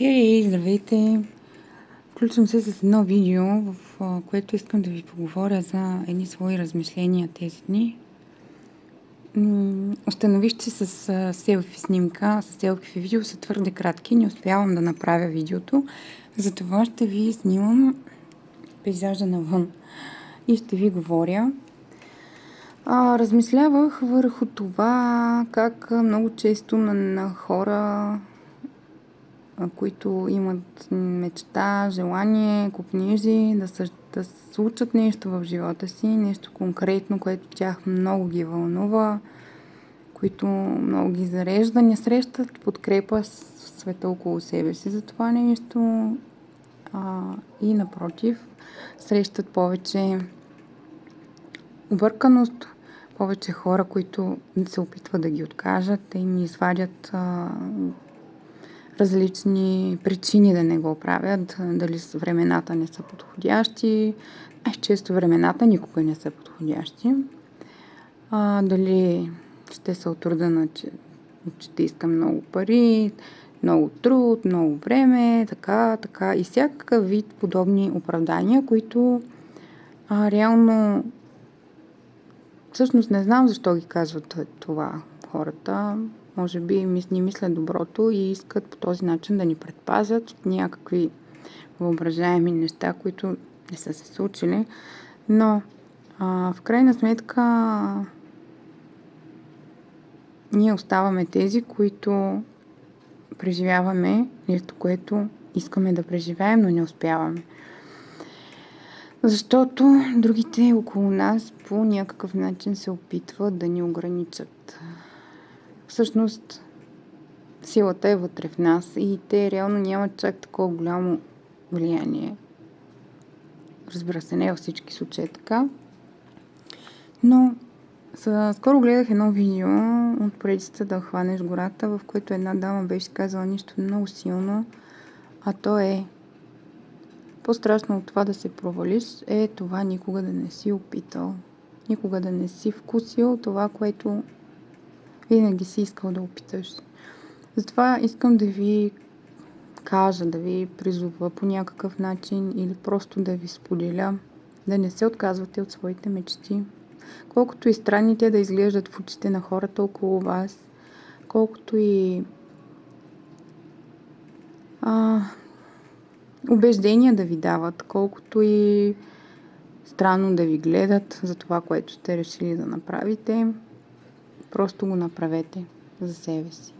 Хей, здравейте! Включвам се с едно видео, в което искам да ви поговоря за едни свои размишления тези дни. Установих, че с селфи снимка, с селфи видео са твърде кратки, не успявам да направя видеото. Затова ще ви снимам пейзажа навън и ще ви говоря. Размислявах върху това как много често на хора, които имат мечта, желание, копнежи да случат нещо в живота си, нещо конкретно, което тях много ги вълнува, които много ги зарежда, не срещат подкрепа в света около себе си за това нещо, и напротив, срещат повече обърканост, повече хора, които се опитват да ги откажат, да им извадят различни причини да не го правят, дали времената не са подходящи. Често времената никога не са подходящи. Дали ще са от рода на, че ще искам много пари, много труд, много време, така и всякакъв вид подобни оправдания, които реално всъщност не знам защо ги казват това хората. Може би ни мислят доброто и искат по този начин да ни предпазят от някакви въображаеми неща, които не са се случили. Но в крайна сметка ние оставаме тези, които преживяваме нещо, което искаме да преживеем, но не успяваме. Защото другите около нас по някакъв начин се опитват да ни ограничат. Всъщност, силата е вътре в нас и те реално нямат чак такова голямо влияние. Разбира се, не във всички случаи така. Но скоро гледах едно видео от поредицата "Да хванеш гората", в което една дама беше казала нещо много силно, а то е: по-страшно от това да се провалиш е това никога да не си опитал. Никога да не си вкусил това, което винаги си искал да опиташ. Затова искам да ви кажа, да ви призова по някакъв начин или просто да ви споделя да не се отказвате от своите мечти. Колкото и странни те да изглеждат в очите на хората около вас, колкото и убеждения да ви дават, колкото и странно да ви гледат за това, което сте решили да направите, просто го направете за себе си.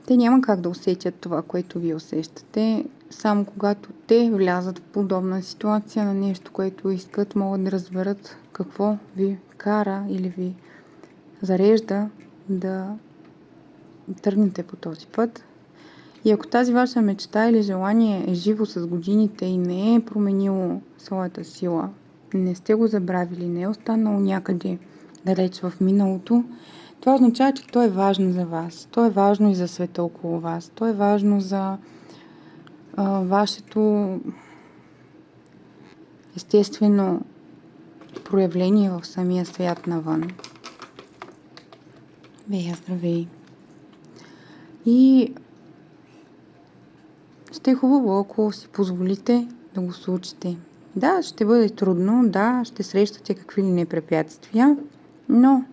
Те няма как да усетят това, което вие усещате, само когато те влязат в подобна ситуация на нещо, което искат, могат да разберат какво ви кара или ви зарежда да тръгнете по този път. И ако тази ваша мечта или желание е живо с годините и не е променило своята сила, не сте го забравили, не е останало някъде далеч в миналото, това означава, че то е важно за вас. То е важно и за света около вас. То е важно за вашето естествено проявление в самия свят навън. Здравей! И ще е хубаво, ако си позволите да го случите. Да, ще бъде трудно, да, ще срещате какви ли не препятствия, но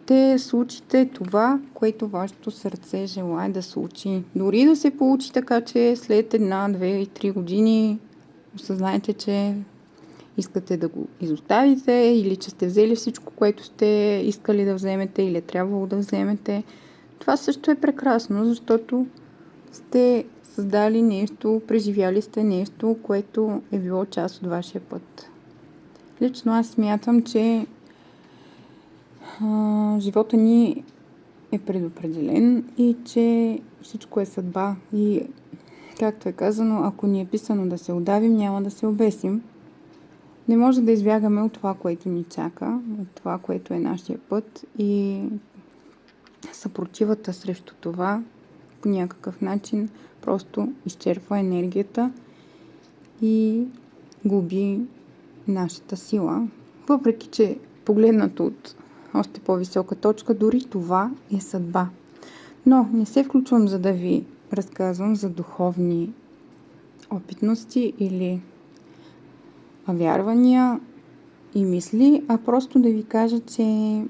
ще случите това, което вашето сърце желае да случи. Дори да се получи така, че след 1, 2 и 3 години осъзнаете, че искате да го изоставите или че сте взели всичко, което сте искали да вземете или е трябвало да вземете. Това също е прекрасно, защото сте създали нещо, преживяли сте нещо, което е било част от вашия път. Лично аз смятам, че живота ни е предопределен и че всичко е съдба. И както е казано, ако ни е писано да се удавим, няма да се обесим. Не може да избягаме от това, което ни чака, от това, което е нашия път, и съпротивата срещу това по някакъв начин просто изчерпва енергията и губи нашата сила Въпреки че погледнато от още по-висока точка, дори това е съдба. Но не се включвам за да ви разказвам за духовни опитности или вярвания и мисли, а просто да ви кажа, че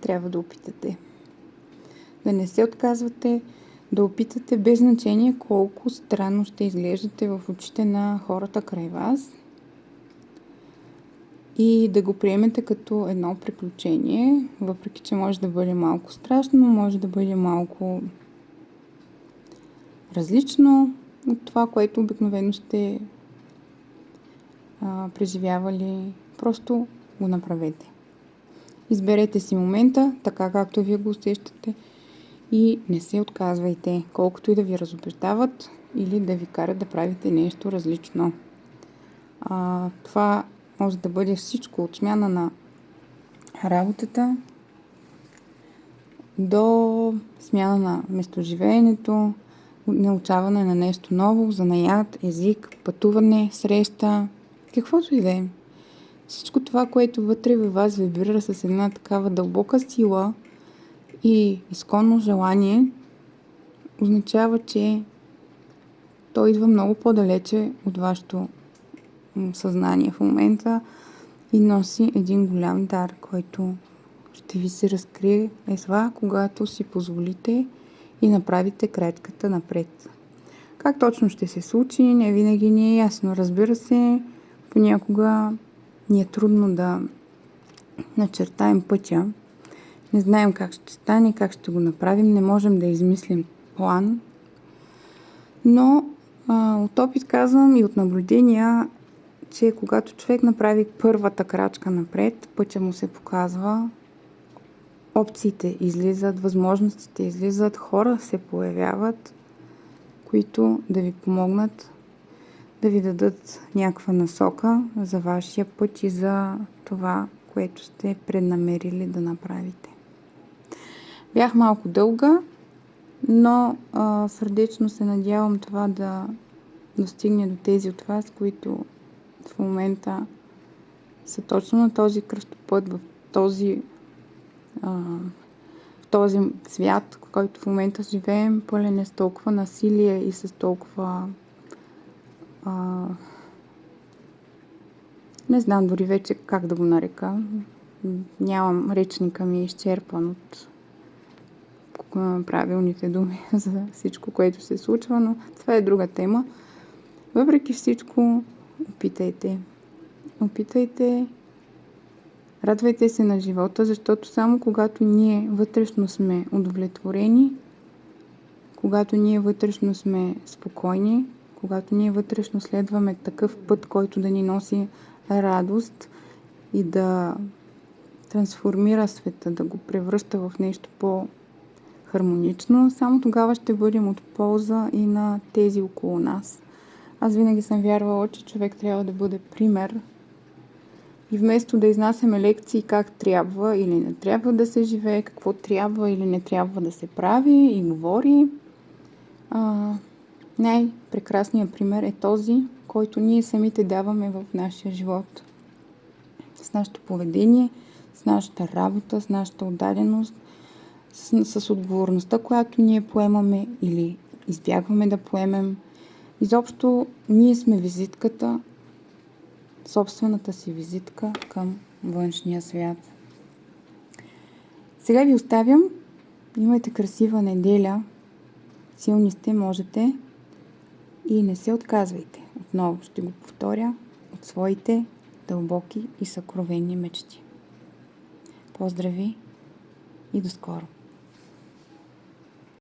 трябва да опитате. Да не се отказвате, да опитате без значение колко странно ще изглеждате в очите на хората край вас и да го приемете като едно приключение, въпреки че може да бъде малко страшно, може да бъде малко различно от това, което обикновено сте преживявали. Просто го направете. Изберете си момента, така както вие го усещате и не се отказвайте, колкото и да ви разубеждават или да ви карат да правите нещо различно. Това може да бъде всичко от смяна на работата до смяна на местоживеенето, научаване на нещо ново, занаят, език, пътуване, среща, каквото и да е. Всичко това, което вътре във вас вибрира с една такава дълбока сила и изконно желание, означава, че той идва много по-далече от вашето съзнание в момента и носи един голям дар, който ще ви се разкрие едва когато си позволите и направите крачката напред. Как точно ще се случи, не винаги ни е ясно. Разбира се, понякога ни е трудно да начертаем пътя. Не знаем как ще стане, как ще го направим, не можем да измислим план. Но от опит казвам и от наблюдения, че когато човек направи първата крачка напред, пътя му се показва, опциите излизат, възможностите излизат, хора се появяват, които да ви помогнат, да ви дадат някаква насока за вашия път и за това, което сте преднамерили да направите. Бях малко дълга, но сърдечно се надявам това да достигне до тези от вас, които в момента са точно на този кръстопът, в този свят, в който в момента живеем, пълен е с толкова насилие и с толкова не знам дори вече как да го нарека. Нямам, речника ми изчерпан от правилните думи за всичко, което се случва, но това е друга тема. Въпреки всичко, опитайте. Опитайте, радвайте се на живота, защото само когато ние вътрешно сме удовлетворени, когато ние вътрешно сме спокойни, когато ние вътрешно следваме такъв път, който да ни носи радост и да трансформира света, да го превръща в нещо по-хармонично, само тогава ще бъдем от полза и на тези около нас. Аз винаги съм вярвала, че човек трябва да бъде пример и вместо да изнасяме лекции как трябва или не трябва да се живее, какво трябва или не трябва да се прави и говори, най-прекрасният пример е този, който ние самите даваме в нашия живот. С нашето поведение, с нашата работа, с нашата отдаденост, с отговорността, която ние поемаме или избягваме да поемем. Изобщо ние сме визитката, собствената си визитка към външния свят. Сега ви оставям. Имайте красива неделя. Силни сте, можете. И не се отказвайте. Отново ще го повторя от своите дълбоки и съкровени мечти. Поздрави и до скоро!